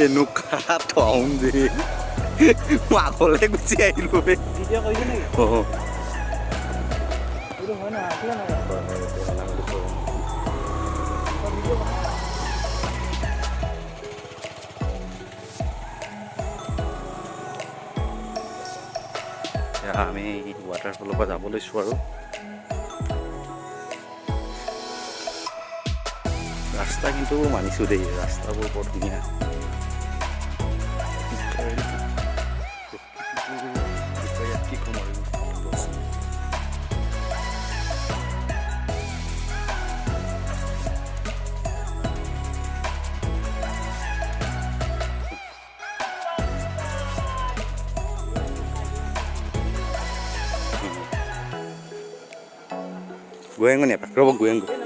এনেকুৱা থওঁ যে মই আগলৈ গুচি আহিলোঁ বে। ভিডিঅ' কৰিছে নেকি? অঁ এইটো হয় নহয় আছিলে নহয় এতিয়া আমি ৱাটাৰফলৰ পৰা যাব লৈছোঁ আৰু ৰাস্তা কিন্তু মানিছোঁ দেই, ৰাস্তাবোৰ বৰ ধুনীয়া। কি ক'ম আৰু গোয়েংগো নি এপাক ৰ'ব গোয়েংগো